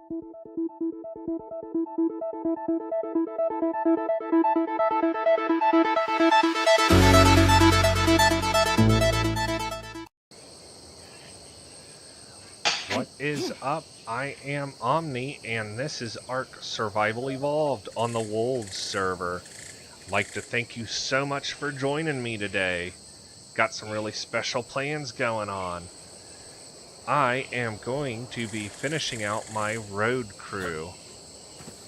What is up? I am Omni, and this is Ark Survival Evolved on the Wolves server. I'd like to thank you so much for joining me today. Got some really special plans going on. I am going to be finishing out my road crew.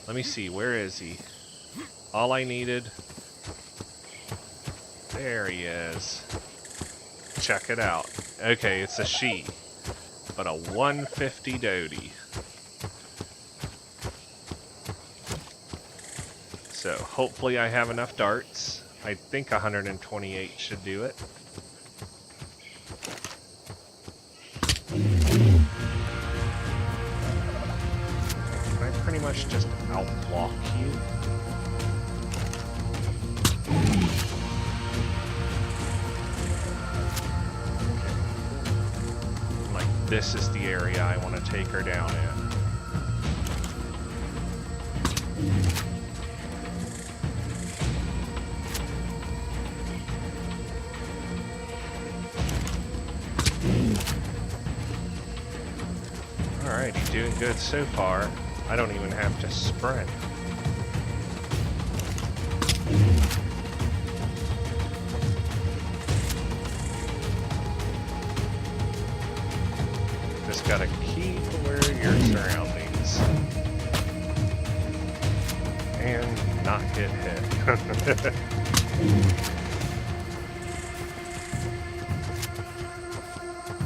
Let me see, where is he? All I needed... There he is. Check it out. Okay, it's a she. But a 150 Dodie. So hopefully I have enough darts. I think 128 should do it. Can I pretty much just outwalk you? This is the area I want to take her down in. Alrighty, doing good so far. I don't even have to sprint. Just gotta keep aware of your surroundings. And not get hit.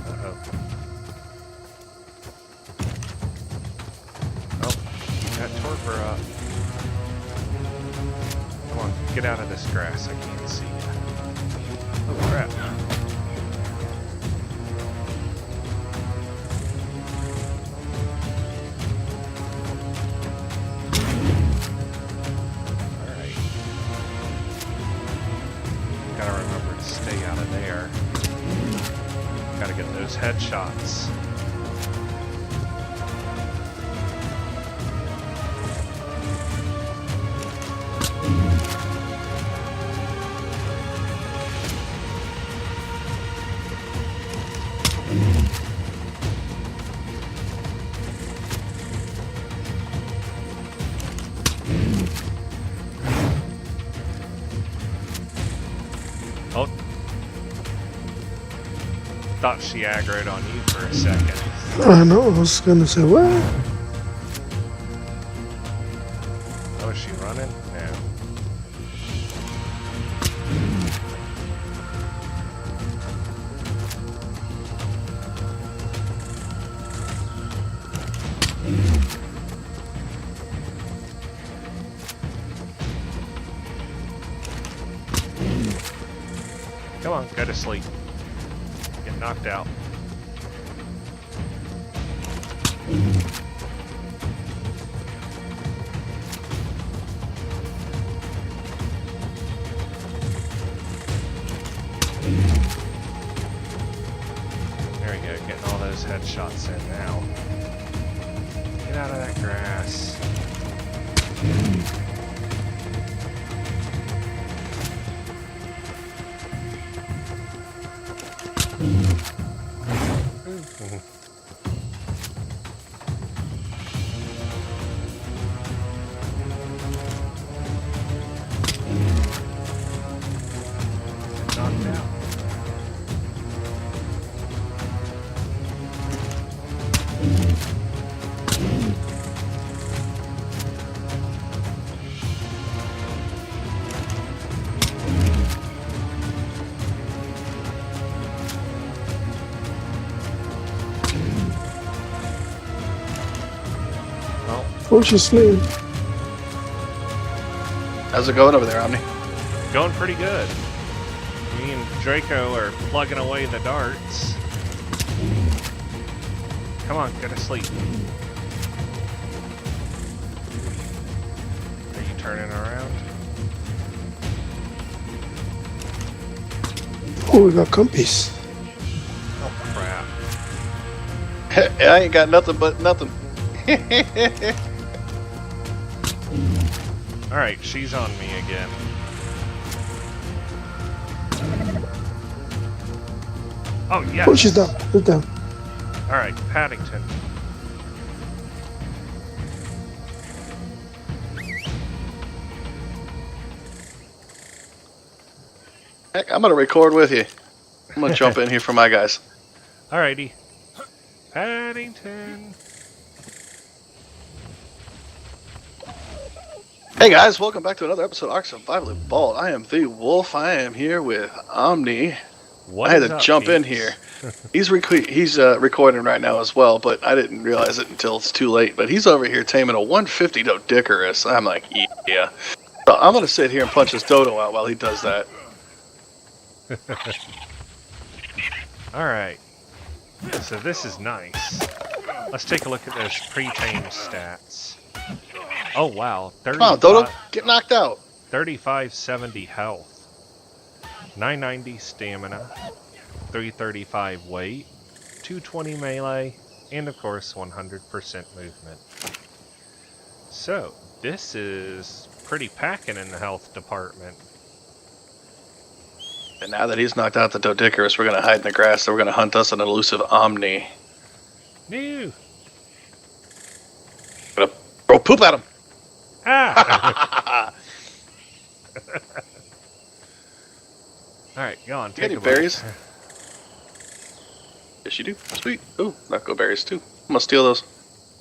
Uh-oh. Oh, got torpor up. Come on, get out of this grass, I can't see you. Oh crap. Stay out of there. Gotta get those headshots. Oh. Thought she aggroed on you for a second. I know, I was gonna say, what? Oh, is she running? No. Come on, go to sleep. Get knocked out. There we go, getting all those headshots in now. Get out of that grass. Knocked out. Where's she sleep? How's it going over there, Omni? Going pretty good. Me and Draco are plugging away the darts. Come on, go to sleep. Are you turning around? Oh, we got compies. Oh crap. I ain't got nothing but nothing. Alright, she's on me again. Oh, yes! Oh, she's down. She's down. Alright, Paddington. Heck, I'm gonna record with you. I'm gonna jump in here for my guys. Alrighty. Paddington. Hey guys, welcome back to another episode of Ark Survival Evolved. I am the Wolf. I am here with Omni. What I had is to up, jump in peeps? here. He's recording right now as well, but I didn't realize it until it's too late. But he's over here taming a 150 Dodicarus. I'm like, yeah. So I'm gonna sit here and punch this dodo out while he does that. Alright. So this is nice. Let's take a look at those pre-tame stats. Oh wow, Come on, Dodo, get knocked out. 3570 health, 990 stamina, 335 weight, 220 melee, and of course 100% movement. So, this is pretty packing in the health department. And now that he's knocked out the Dodicarus, we're going to hide in the grass, so we're going to hunt us an elusive Omni. No! Gonna throw poop at him! Ah! Alright, go on, take any a berries? bite. Yes, you do. Sweet. Ooh, knuckle berries too. I'm going to steal those. I'm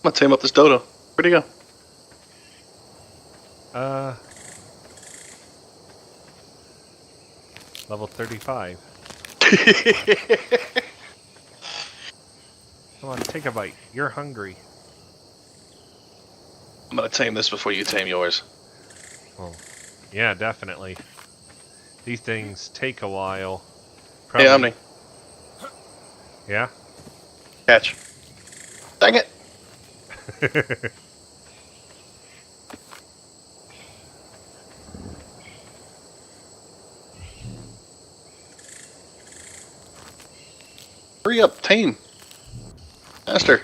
going to tame up this dodo. Where'd he go? Level 35. Come on, take a bite. You're hungry. I'm going to tame this before you tame yours. Well, yeah, definitely. These things take a while. Hey, Omni. Yeah? Catch. Dang it! Hurry up, tame. Faster.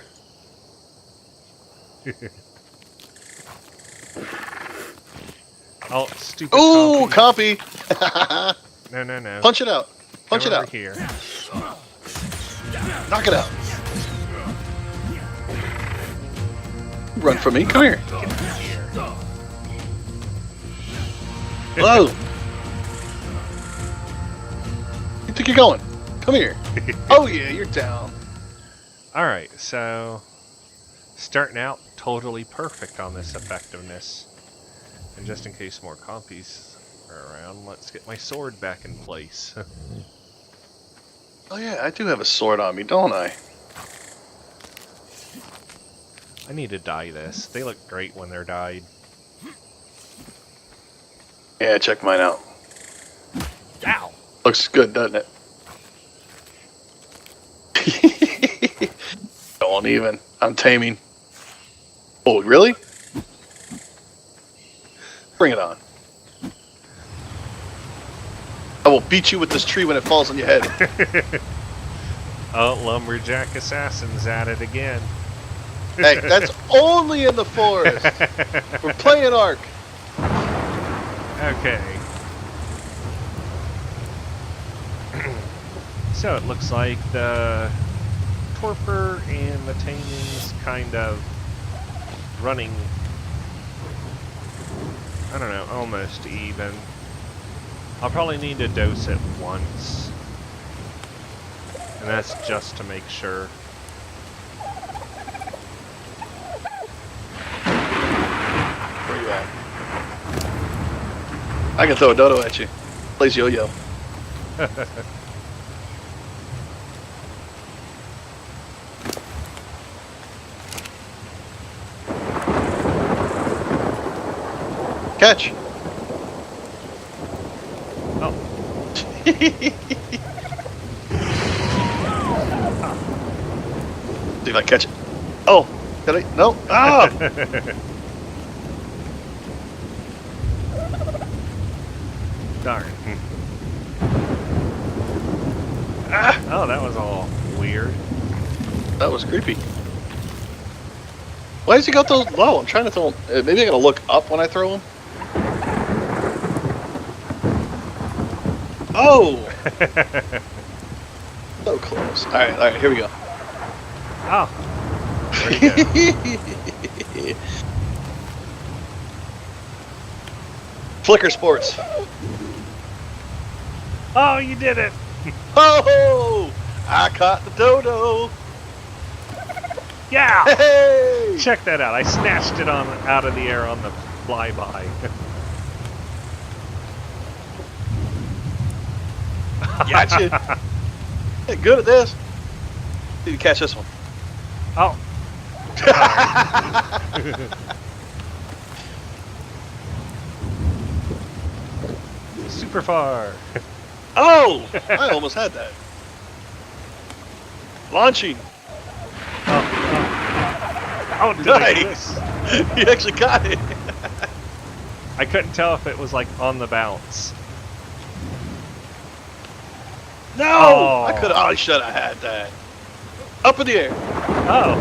Oh, stupid Ooh, copy. copy! No, no, no. Punch it out. Punch Come it over out. here. Knock it out. Run from me. Come here. Hello. You think you're going? Come here. Oh yeah, you're down. Alright, so starting out totally perfect on this effectiveness. And just in case more copies are around, let's get my sword back in place. Oh yeah, I do have a sword on me, don't I? I need to dye this. They look great when they're dyed. Yeah, check mine out. Ow! Looks good, doesn't it? Don't even. I'm taming. Oh, really? Bring it on. I will beat you with this tree when it falls on your head. Oh, Lumberjack Assassin's at it again. Hey, that's only in the forest. We're playing Ark. Okay. So it looks like the torpor and the taming's kind of running, I don't know, almost even. I'll probably need to dose it once. And that's just to make sure. Where you at? I can throw a dodo at you. Plays yo-yo. Catch. Oh. See if I catch it. Oh, did I? No. Ah! Darn. Ah! Oh, that was all weird. That was creepy. Why does he go so low? I'm trying to throw him. Maybe I gotta look up when I throw him. Oh! So close. Alright, here we go. Oh. There you go. Flicker Sports. Oh, you did it! Oh! I caught the dodo! Yeah! Hey! Check that out. I snatched it out of the air on the flyby. Gotcha. Hey, good at this. Need to catch this one. Oh. Super far. Oh! I almost had that. Launching. Oh, did Nice. You actually got it. I couldn't tell if it was like on the bounce. No! Oh. I could have. I should have had that. Up in the air. Oh.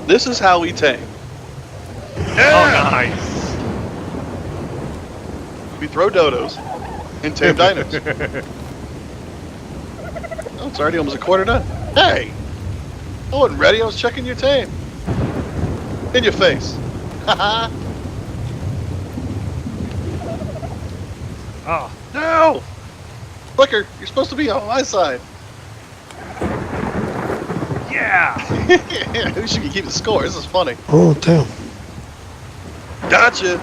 This is how we tame. Oh, Yeah! nice. We throw dodos and tame dinos. Oh, it's already almost a quarter done. Hey! I wasn't ready. I was checking your tame. In your face. Haha. Oh. No! Flicker, you're supposed to be on my side. Yeah. We should keep the score. This is funny. Oh, damn. Gotcha.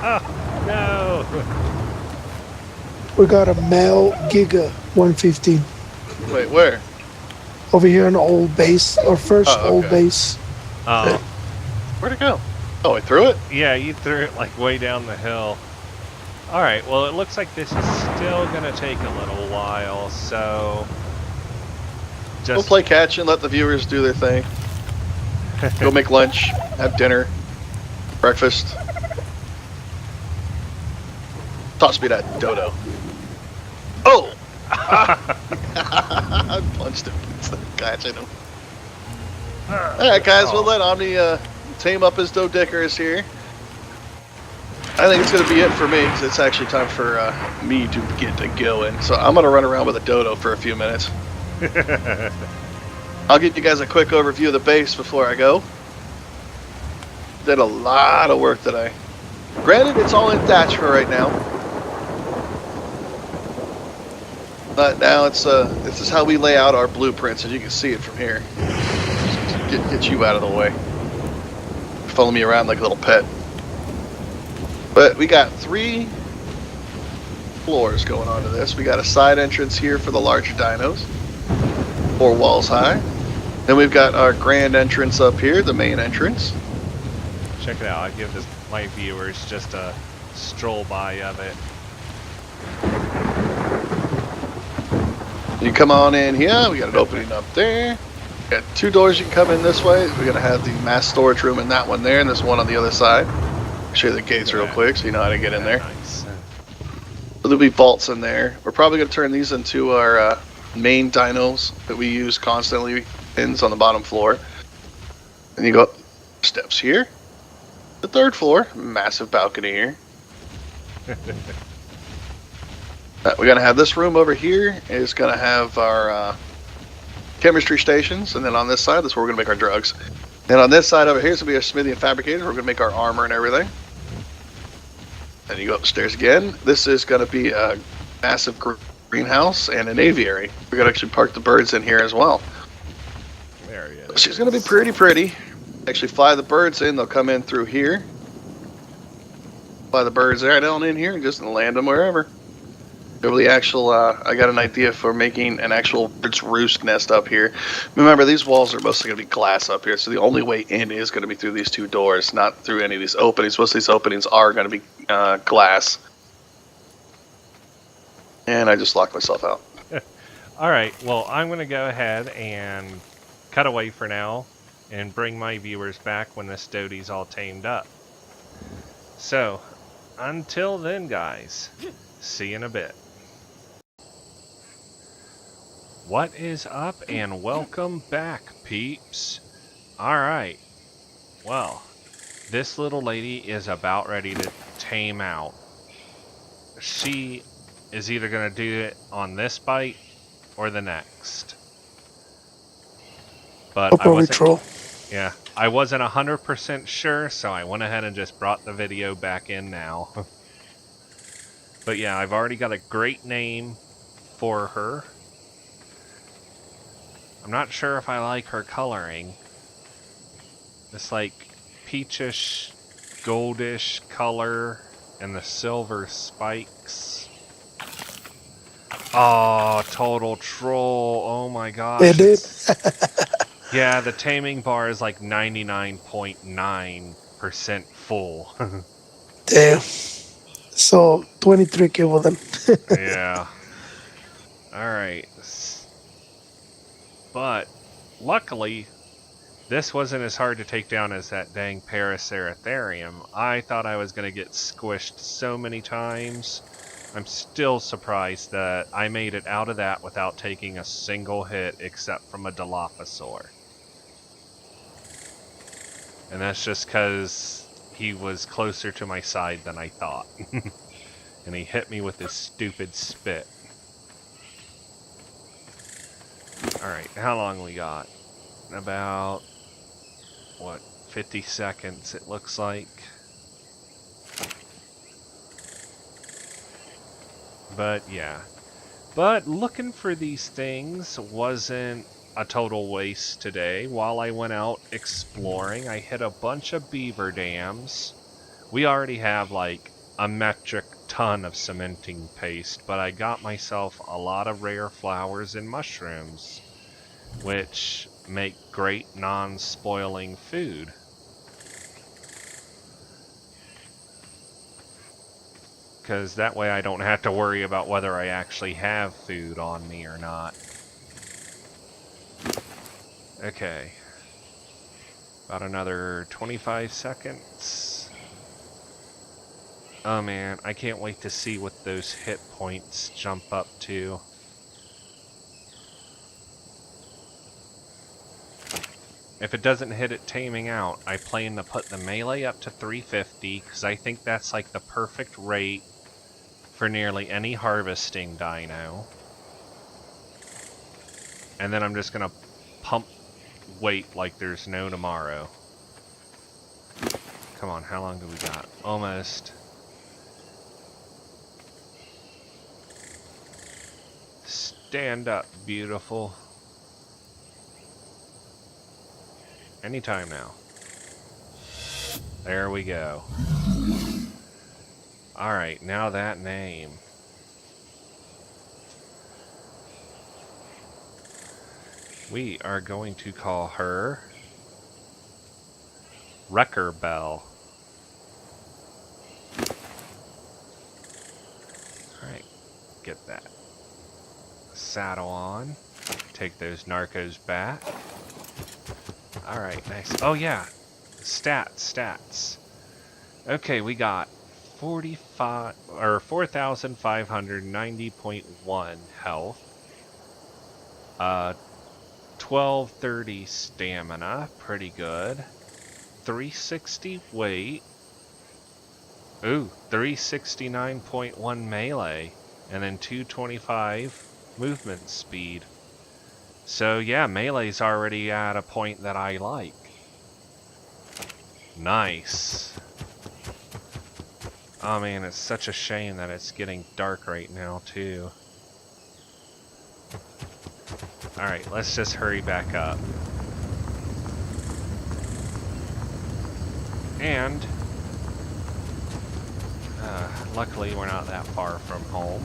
Oh, no. We got a male Giga 115 Wait, where? over here on the old base, our first Oh, old okay. base. Oh. Where'd it go? Oh, I threw it? Yeah, you threw it like way down the hill. Alright, well it looks like this is still gonna take a little while, so We'll just play catch and let the viewers do their thing. Go make lunch, have dinner, breakfast. Toss me that dodo. Oh! I punched him instead of catching him. Alright guys, we'll let Omni tame up his doe-dickers here. I think it's going to be it for me, because it's actually time for me to get to going. So I'm going to run around with a dodo for a few minutes. I'll give you guys a quick overview of the base before I go. Did a lot of work today. Granted, it's all in thatch for right now. But now it's this is how we lay out our blueprints, as you can see it from here. Get you out of the way. Follow me around like a little pet. But we got 3 floors going on to this. We got a side entrance here for the larger dinos, 4 walls high. Then we've got our grand entrance up here, the main entrance. check it out. I'll give my viewers just a stroll by of it. You come on in here, we got an opening up there. Got 2 doors you can come in this way. We're gonna have the mass storage room in that one there, and this one on the other side. Show you the gates real quick so you know how to get in there. Nice. So there'll be vaults in there. We're probably gonna turn these into our main dinos that we use constantly. Pins on the bottom floor. And you go up steps here. The 3rd floor, massive balcony here. We're gonna have this room over here. Is gonna have our chemistry stations, and then on this side, that's where we're gonna make our drugs. And on this side over here is gonna be our smithy and fabricators. We're gonna make our armor and everything. Then you go upstairs again. This is gonna be a massive greenhouse and an aviary. We're gonna actually park the birds in here as well. There he is. She's gonna be pretty. Actually fly the birds in. They'll come in through here. Fly the birds right down in here and just land them wherever. The actual, I got an idea for making an actual bird's roost nest up here. Remember, these walls are mostly going to be glass up here, so the only way in is going to be through these 2 doors, not through any of these openings. Most of these openings are going to be glass. And I just locked myself out. Alright, well, I'm going to go ahead and cut away for now and bring my viewers back when this Doty's all tamed up. So, until then, guys, see you in a bit. What is up, and welcome back, peeps. Alright, well, this little lady is about ready to tame out. She is either going to do it on this bite or the next. But I'll probably troll. Yeah, I wasn't 100% sure, so I went ahead and just brought the video back in now. But yeah, I've already got a great name for her. I'm not sure if I like her coloring. This like peachish, goldish color and the silver spikes. Oh, total troll. Oh my gosh. It did. Yeah, the taming bar is like 99.9% full. Damn. So 23 kill them. Yeah. Alright. But luckily, this wasn't as hard to take down as that dang Paraceratherium. I thought I was going to get squished so many times. I'm still surprised that I made it out of that without taking a single hit except from a Dilophosaur. And that's just because he was closer to my side than I thought. And he hit me with his stupid spit. Alright, how long we got? About, what, 50 seconds it looks like. But yeah. But looking for these things wasn't a total waste today. While I went out exploring, I hit a bunch of beaver dams. We already have like a metric ton of cementing paste, but I got myself a lot of rare flowers and mushrooms, which make great non-spoiling food. Because that way I don't have to worry about whether I actually have food on me or not. Okay. About another 25 seconds. Oh man, I can't wait to see what those hit points jump up to. If it doesn't hit it taming out, I plan to put the melee up to 350, because I think that's like the perfect rate for nearly any harvesting dino. And then I'm just going to pump weight like there's no tomorrow. Come on, how long do we got? Almost. Stand up, beautiful. Anytime now. There we go. Alright, now that name. We are going to call her Wrecker Bell. Alright, get that saddle on. Take those narcos back. Alright, nice. Oh yeah, stats. Okay, we got 4,590.1 health. 1230 stamina, pretty good. 360 weight. Ooh, 369.1 melee, and then 225 movement speed. So yeah, melee's already at a point that I like. Nice. Oh man, it's such a shame that it's getting dark right now too. Alright, let's just hurry back up. And luckily we're not that far from home.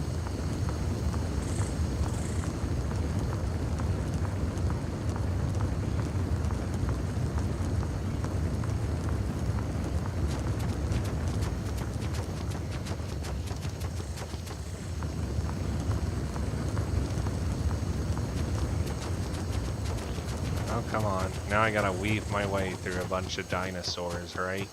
Oh, come on. Now I gotta weave my way through a bunch of dinosaurs, right?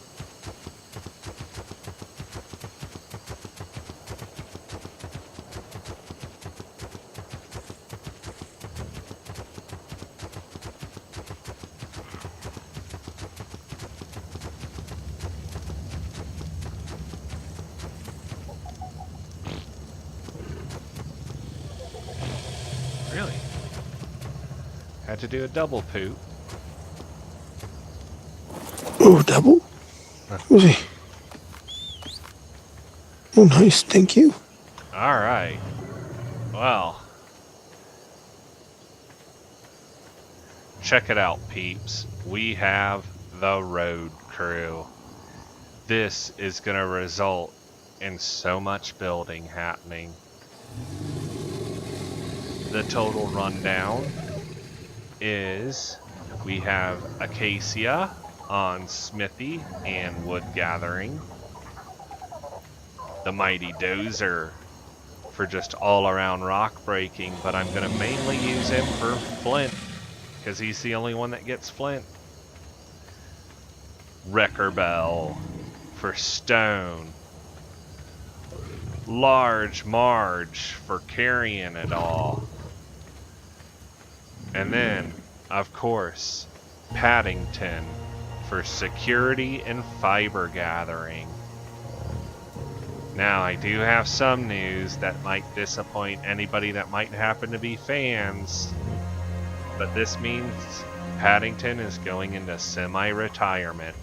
Had to do a double poop. Oh, double? Let me see. Oh, nice. Thank you. Alright. Well. Check it out, peeps. We have the road crew. This is going to result in so much building happening. The total rundown is we have Acacia on smithy and wood gathering. The Mighty Dozer for just all-around rock breaking, but I'm going to mainly use him for flint because he's the only one that gets flint. Wrecker Bell for stone. Large Marge for carrying it all. And then, of course, Paddington for security and fiber gathering. Now, I do have some news that might disappoint anybody that might happen to be fans, but this means Paddington is going into semi-retirement.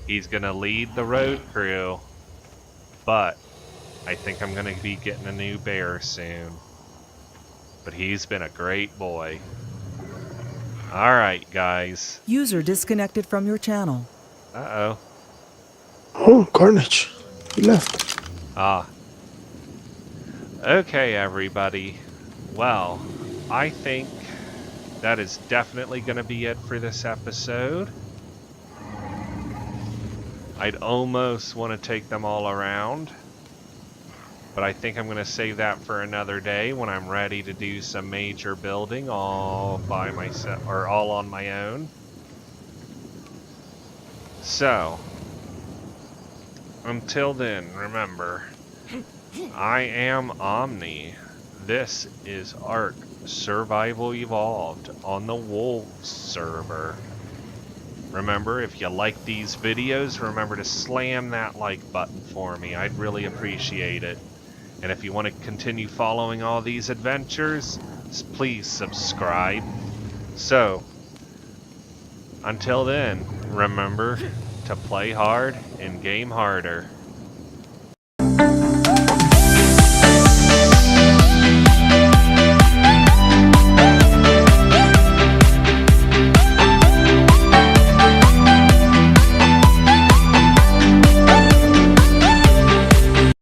He's going to lead the road crew, but I think I'm going to be getting a new bear soon. But he's been a great boy. Alright, guys. User disconnected from your channel. Uh-oh. Oh, Carnage. He left. Ah. Okay, everybody. Well, I think that is definitely going to be it for this episode. I'd almost want to take them all around, but I think I'm going to save that for another day when I'm ready to do some major building all by myself, or all on my own. So, until then, remember, I am Omni. This is Ark Survival Evolved on the Wolves server. Remember, if you like these videos, remember to slam that like button for me. I'd really appreciate it. And if you want to continue following all these adventures, please subscribe. So, until then, remember to play hard and game harder.